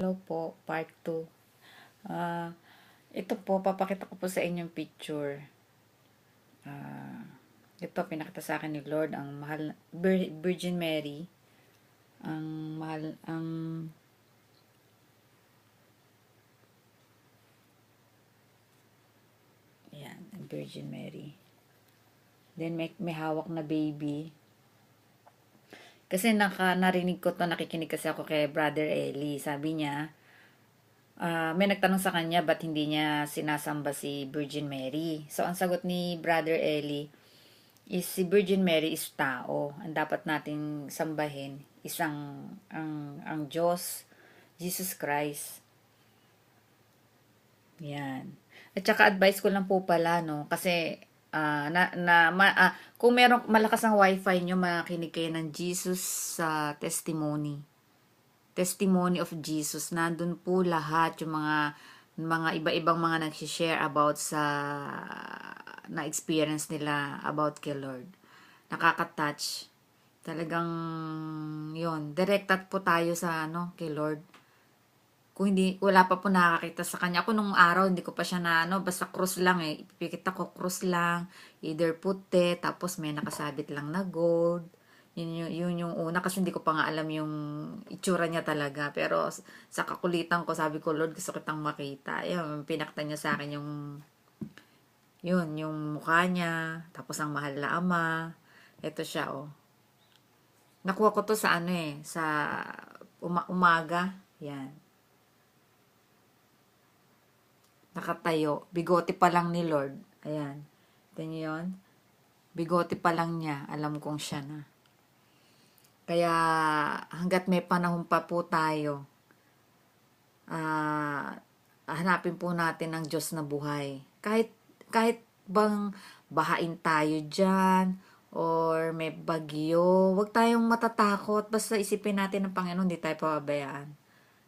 Hello po, part 2. Ah, ito po, papakita ko po sa inyong picture. Ah, ito, pinakita sa akin ni Lord, ang mahal, Virgin Mary. Ang mahal, yan, Virgin Mary. Then may hawak na baby. Kasi narinig ko to, nakikinig kasi ako kay Brother Eli. Sabi niya, may nagtanong sa kanya ba't hindi niya sinasamba si Virgin Mary. So, ang sagot ni Brother Eli is si Virgin Mary is tao. Ang dapat nating sambahin isang ang Diyos, Jesus Christ. Yan. At saka advice ko lang po pala no kasi kung merong malakas ang wifi nyo, makinig kayo ng Jesus sa testimony. Testimony of Jesus. Nandun po lahat yung mga iba-ibang mga nag-share about sa na experience nila about kay Lord. Nakaka-touch. Talagang yon, directed po tayo sa kay Lord. Kung hindi, wala pa po nakakita sa kanya. Ako nung araw, hindi ko pa siya na basta cross lang eh. Ipipikita ko cross lang, either puti, tapos may nakasabit lang na gold. Yun yung una kasi hindi ko pa nga alam yung itsura niya talaga. Pero sa kakulitan ko, sabi ko, Lord, gusto kitang makita. Ayun, pinakita niya sa akin yung mukha niya, tapos ang mahal na ama. Ito siya, oh. Nakuha ko to sa sa umaga. Yan. Nakatayo. Bigote pa lang ni Lord. Ayan. Ito nyo yun? Bigote pa lang niya. Alam kong siya na. Kaya hanggat may panahon pa po tayo, hanapin po natin ang Diyos na buhay. Kahit bang bahain tayo dyan, or may bagyo, huwag tayong matatakot. Basta isipin natin ng Panginoon, hindi tayo pababayaan.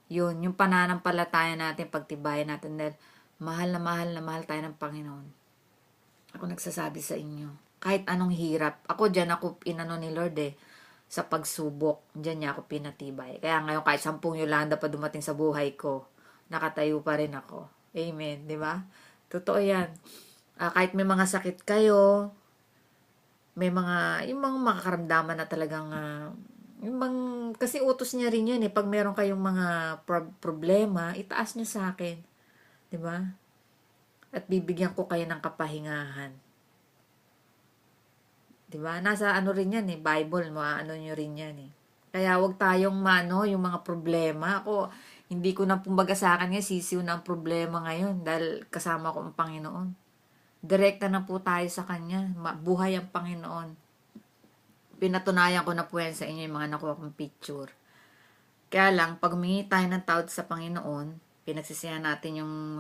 Yun, yung pananampalataya natin, pagtibayan natin dahil mahal na mahal na mahal tayo ng Panginoon. Ako nagsasabi sa inyo, kahit anong hirap, ako dyan ako inano ni Lord sa pagsubok, dyan niya ako pinatibay. Kaya ngayon kahit 10 Yolanda pa dumating sa buhay ko, nakatayo pa rin ako. Amen, di ba? Totoo yan. Kahit may mga sakit kayo, may yung mga makakaramdaman na talagang kasi utos niya rin yun eh. Pag meron kayong mga problema, itaas niyo sa akin. 'Di ba? At bibigyan ko kayo ng kapahingahan. 'Di ba? Nasa rin yan eh, Bible, ano niyo rin yan eh. Kaya wag tayong yung mga problema. Ako, hindi ko na kumbaga sa akin ngayon, sisiw na ang problema ngayon dahil kasama ko ang Panginoon. Direkta na po tayo sa Kanya. Buhay ang Panginoon. Pinatunayan ko na po yan sa inyo yung mga nakuha kong picture. Kaya lang, pag humingi tayo ng tawad sa Panginoon, pinagsisihan natin yung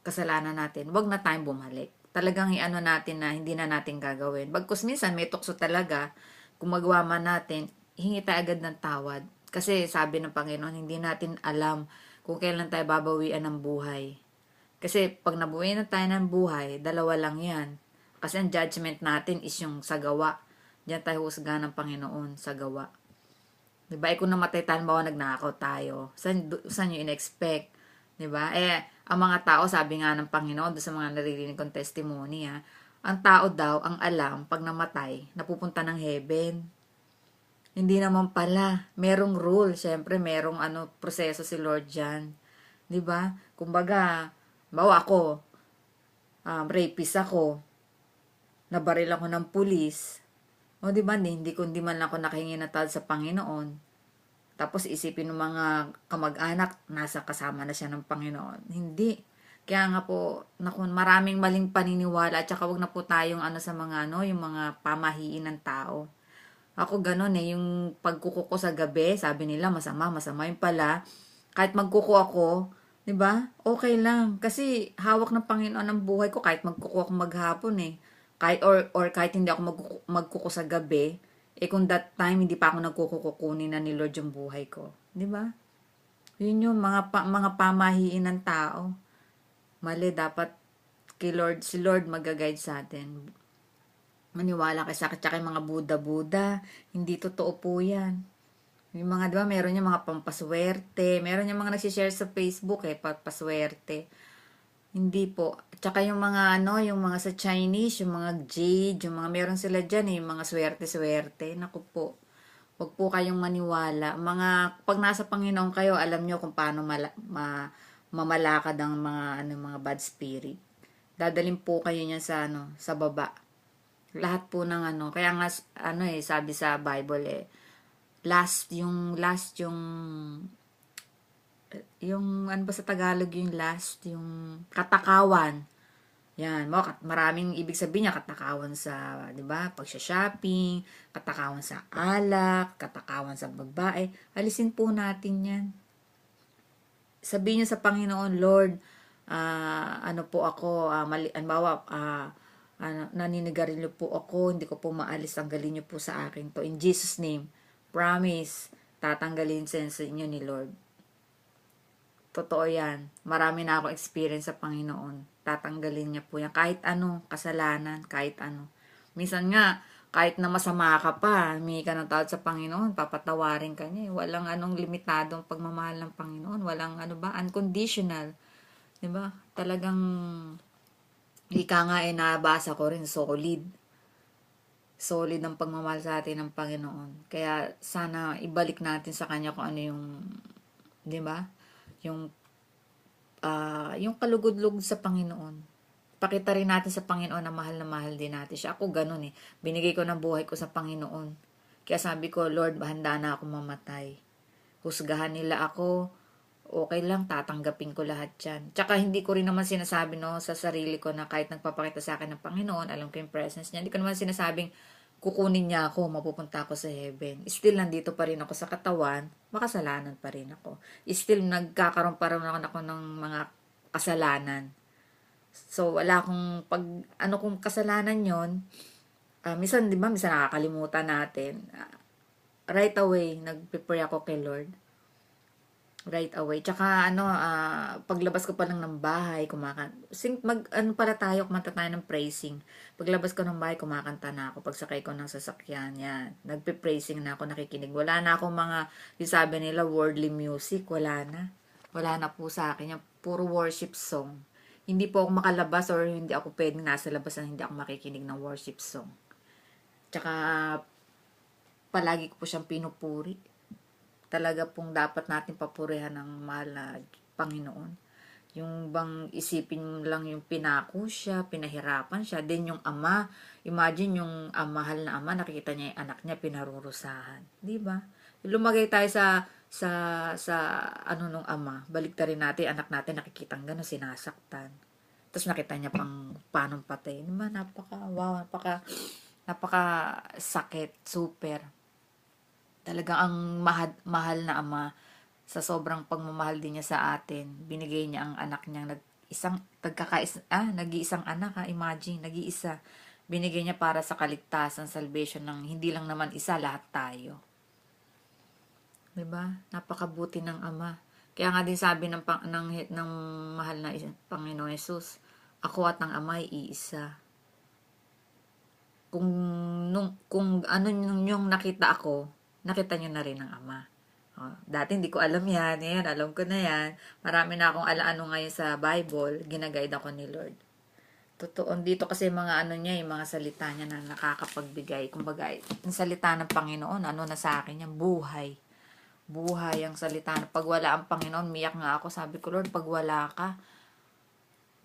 kasalanan natin, wag na tayong bumalik. Talagang natin na hindi na natin gagawin. Bagkus minsan may tukso talaga, kung magawa man natin, hingi tayo agad ng tawad. Kasi sabi ng Panginoon, hindi natin alam kung kailan tayo babawian ng buhay. Kasi pag nabuhay na tayo ng buhay, dalawa lang yan. Kasi ang judgment natin is yung sa gawa. Diyan tayo husgahan ng Panginoon sa gawa. Diba? Kung namatay tayo, nagnakaw tayo. Saan nyo in-expect? Diba? Ang mga tao, sabi nga ng Panginoon, doon sa mga naririnig kong testimony, ang tao daw, ang alam, pag namatay, napupunta ng heaven. Hindi naman pala. Merong rule. Siyempre, merong proseso si Lord dyan. Diba? Kumbaga, ako, rapist ako, nabaril ako ng pulis, o di ba, hindi man ako nakahingi na tawad sa Panginoon. Tapos isipin ng mga kamag-anak, nasa kasama na siya ng Panginoon. Hindi. Kaya nga po, maraming maling paniniwala, at saka wag na po tayong sa mga yung mga pamahiin ng tao. Ako ganun yung pagkuko ko sa gabi, sabi nila masama yung pala. Kahit magkuko ako, 'di ba? Okay lang kasi hawak ng Panginoon ang buhay ko kahit magkuko ako maghapon Kahit or kahit hindi ako magkuko sa gabi, kung that time hindi pa ako nagkukukunin na ni Lord yung buhay ko, 'di ba? Yun yung mga pamahiin ng tao. Mali, dapat si Lord mag-guide sa atin. Maniwala kay sa akin, tsaka yung mga Buddha. Hindi totoo po yan. Yung mga, di ba, meron yung mga pampaswerte, meron yung mga nagsishare sa Facebook pampaswerte. Hindi po. Tsaka yung mga ano, yung mga sa Chinese, yung mga jade, yung mga meron sila dyan yung mga swerte-swerte. Naku po. Huwag po kayong maniwala. Pag nasa Panginoon kayo, alam nyo kung paano mamalakad ang mga bad spirit. Dadalhin po kayo niyan sa sa baba. Lahat po ng kaya nga sabi sa Bible yung ano ba sa Tagalog yung last, yung katakawan. Yan, maraming ibig sabihin niya katakawan sa, 'di ba? Pagsha-shopping, katakawan sa alak, katakawan sa babae. Alisin po natin 'yan. Sabihin niyo sa Panginoon, Lord, ano po ako, naninigarilyo po ako, hindi ko po maalis, tanggalin niyo po sa akin to. In Jesus' name, promise, tatanggalin sa inyo ni Lord. Totoo yan. Marami na ako experience sa Panginoon. Tatanggalin niya po yan. Kahit ano, kasalanan, kahit ano. Minsan nga, kahit na masama ka pa, humingi ka ng tawad sa Panginoon, papatawarin ka niya. Walang limitadong pagmamahal ng Panginoon. Walang unconditional. Diba? Talagang, ika nga nabasa ko rin, solid. Solid ang pagmamahal sa atin ng Panginoon. Kaya sana ibalik natin sa Kanya kung ano yung, di ba? Yung kalugod-lugod sa Panginoon. Pakita rin natin sa Panginoon na mahal din natin siya. Ako ganun Binigay ko ng buhay ko sa Panginoon. Kaya sabi ko, Lord, handa na ako mamatay. Husgahan nila ako, okay lang, tatanggapin ko lahat yan. Tsaka hindi ko rin naman sinasabi sa sarili ko na kahit nagpapakita sa akin ng Panginoon, alam ko yung presence niya, hindi ko naman sinasabing kukunin niya ako, mapupunta ako sa heaven. Still, nandito pa rin ako sa katawan, makasalanan pa rin ako. Still, nagkakaroon pa rin ako ng mga kasalanan. So, wala akong kung kasalanan yon minsan, di ba, minsan nakakalimutan natin. Right away, nag-prepare ako kay Lord. Right away. Tsaka paglabas ko pa lang ng bahay, kumanta tayo ng praising. Paglabas ko ng bahay, kumakanta na ako. Pagsakay ko ng sasakyan, yan. Nagpe-praising na ako, nakikinig. Wala na akong yung sabi nila, worldly music. Wala na. Wala na po sa akin. Yung puro worship song. Hindi po ako makalabas or hindi ako pwedeng nasa labas na hindi ako makikinig ng worship song. Tsaka, palagi ko po siyang pinupuri. Talaga pong dapat natin papurihan ng mahal na Panginoon. Yung bang isipin lang yung pinako siya, pinahirapan siya. Then yung ama, imagine yung mahal na ama, nakikita niya yung anak niya pinarurusahan. Di ba? Lumagay tayo sa nung ama. Baliktarin natin, anak natin nakikitang gano'n, sinasaktan. Tapos nakita niya pang paano patay. Diba? Napaka sakit, super. Talagang ang mahal na ama, sa sobrang pagmamahal din niya sa atin, binigay niya ang anak niyang nag-iisang anak imagine, nag-iisa. Binigay niya para sa kaligtasan, salvation ng hindi lang naman isa, lahat tayo. 'Di ba? Napakabuti ng ama. Kaya nga din sabi ng mahal na Panginoon Jesus, ako at ng ama ay iisa. Kung ano yung nakita ako, nakita nyo na rin ng ama. Dati hindi ko alam yan. Ngayon, alam ko na yan. Marami na akong alaano ngayon sa Bible. Ginaguide ako ni Lord. Totoo. Dito kasi mga yung mga salita niya na nakakapagbigay. Kumbaga, yung salita ng Panginoon, na sa akin yan? Buhay. Buhay ang salita. Pag wala ang Panginoon, miyak nga ako. Sabi ko, Lord, pag wala ka,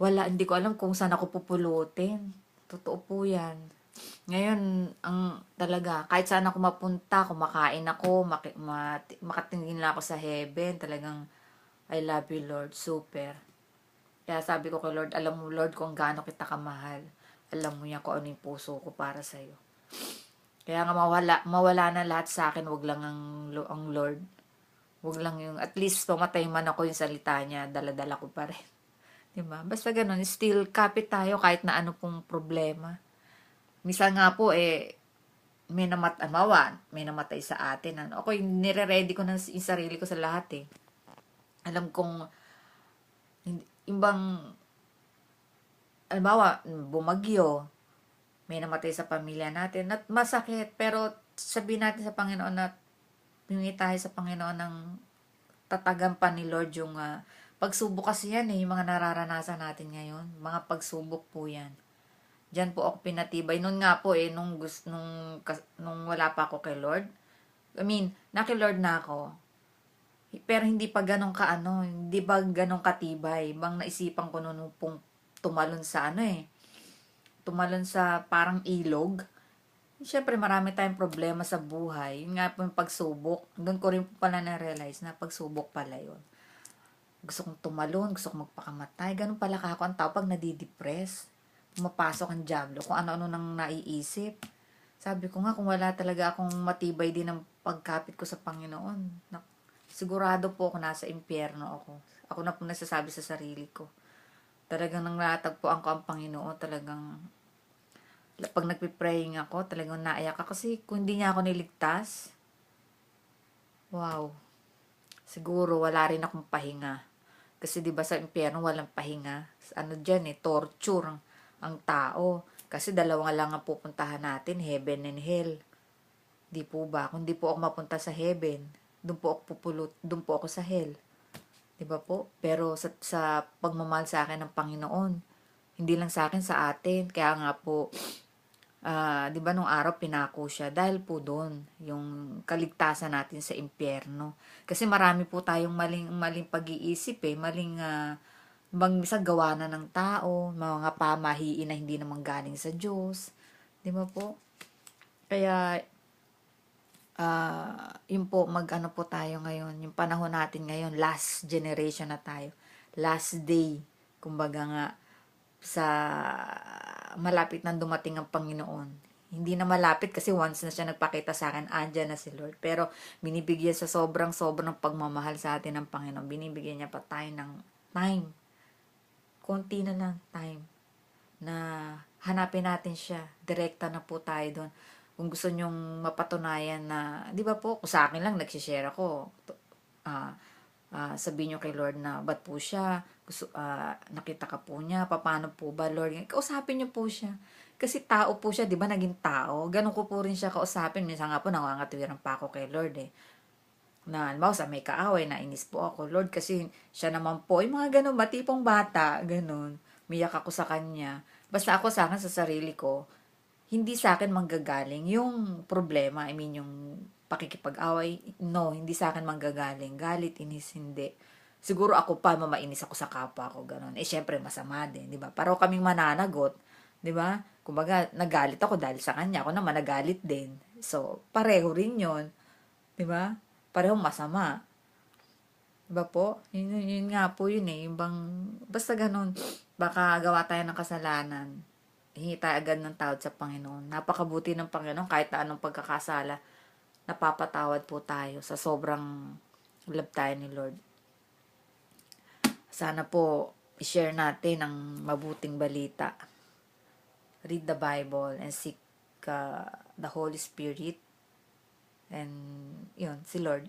hindi ko alam kung saan ako pupulutin. Totoo po yan. Ngayon, talaga, kahit saan ako mapunta, kumakain ako, makatingin na ako sa heaven, talagang, I love you, Lord, super. Kaya sabi ko kay Lord, alam mo, Lord, kung gaano kita kamahal. Alam mo yan kung ano yung puso ko para sa'yo. Kaya nga mawala na lahat sa akin, wag lang ang Lord. Wag lang yung, at least pumatay man ako yung salita niya, dala-dala ko pa rin. Diba? Basta ganun, still kapit tayo kahit na ano pong problema. Minsan nga po, may namatay sa atin. Okay, nire-ready ko na yung sarili ko sa lahat Alam kong, bumagyo, may namatay sa pamilya natin, at masakit, pero sabihin natin sa Panginoon na Humingi tayo sa Panginoon ng tatagan ni Lord yung pagsubok kasi yan yung mga nararanasan natin ngayon. Mga pagsubok po yan. Diyan po ako pinatibay. Noon nga po nung wala pa ako kay Lord. I mean, naki Lord na ako. Pero hindi pa ganun hindi ba ganun katibay. Bang naisipan ko noon pong tumalon sa tumalon sa parang ilog. Siyempre, marami tayong problema sa buhay. Yun nga po yung pagsubok. Doon ko rin po pala na-realize na pagsubok pala yun. Gusto kong tumalon, gusto kong magpakamatay. Ganun pala ako ang tao pag nadidepress. Pumapasok ang diablo, kung ano-ano nang naiisip. Sabi ko nga, kung wala talaga akong matibay din ng pagkapit ko sa Panginoon, sigurado po ako nasa impyerno ako. Ako na po nasasabi sa sarili ko. Talagang nang natagpuan ko ang Panginoon, talagang pag nagpe-praying ako, talagang naiyak ako kasi kung hindi niya ako niligtas, wow, siguro wala rin akong pahinga. Kasi 'di ba sa impyerno walang pahinga. Ano diyan torture ang tao. Kasi dalawa lang ang pupuntahan natin, heaven and hell. Di po ba? Kung di po ako mapunta sa heaven, doon po ako pupulot, doon po ako sa hell. Di ba po? Pero sa pagmamahal sa akin ng Panginoon, hindi lang sa akin, sa atin. Kaya nga po, 'di ba nung araw pinako siya dahil po doon yung kaligtasan natin sa impyerno. Kasi marami po tayong maling pag-iisip maling bang misa gawa na ng tao, mga pamahiin na hindi naman galing sa Diyos. 'Di ba po? Kaya yun po mag-ano po tayo ngayon, yung panahon natin ngayon, last generation na tayo. Last day, kumbaga nga sa malapit nang dumating ang Panginoon. Hindi na malapit kasi once na siya nagpakita sa akin, andyan na si Lord. Pero binibigyan sa sobrang pagmamahal sa atin ng Panginoon. Binibigyan niya pa tayo ng time. Konti na lang time na hanapin natin siya. Direkta na po tayo doon. Kung gusto nyong mapatunayan na, di ba po, kung sa akin lang nagsishare ako, sabihin nyo kay Lord na, ba't po siya, gusto, nakita ka po niya, paano po ba Lord, kausapin nyo po siya. Kasi tao po siya, di ba, naging tao. Ganun ko po rin siya kausapin. Minsan nga po, nangangatwiran pa ako kay Lord na halimbawa sa may kaaway, na inis po ako, Lord, kasi siya naman po, yung mga ganun, matipong bata, ganun, miyak ako sa kanya. Basta ako sa akin, sa sarili ko, hindi sa akin manggagaling yung problema, I mean, yung pakikipag-away, no, hindi sa akin manggagaling, galit, inis, hindi. Siguro ako pa, mamainis ako sa kapwa ko, ganun. Syempre, masama din, di ba? Pareho kaming mananagot, di ba? Kumbaga, nagalit ako dahil sa kanya, ako naman nagalit din. So, pareho rin yun, di ba? Parehong masama. Diba po? Yun nga po yun yung bang, basta ganun, baka gawa tayo ng kasalanan, hingi tayo agad ng tawad sa Panginoon. Napakabuti ng Panginoon, kahit anong pagkakasala, napapatawad po tayo sa sobrang love tayo ni Lord. Sana po, i-share natin ang mabuting balita. Read the Bible and seek the Holy Spirit. And, yun, si Lord.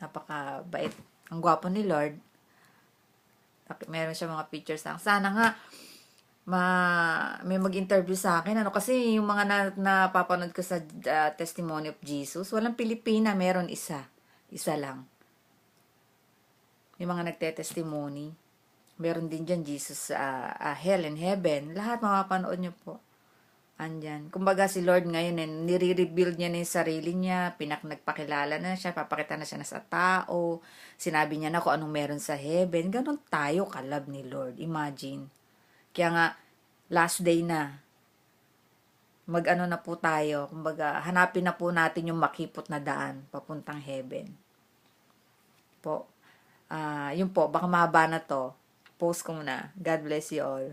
Napakabait. Ang gwapo ni Lord. Meron siya mga pictures lang. Sana nga, may mag-interview sa akin. Kasi yung mga napapanood ko sa Testimony of Jesus, walang Pilipina, meron isa. Isa lang. Yung mga nagte-testimony, meron din dyan Jesus, Hell and Heaven. Lahat mapapanood nyo po. Andyan. Kumbaga si Lord ngayon, nire-rebuild niya na yung sarili niya, nagpakilala na siya, papakita na siya na sa tao, sinabi niya na kung anong meron sa heaven. Ganon tayo kalab ni Lord. Imagine. Kaya nga, last day na, mag-ano na po tayo, kumbaga, hanapin na po natin yung makipot na daan, papuntang heaven. Po. Yun po, baka mahaba na to. Post ko muna. God bless you all.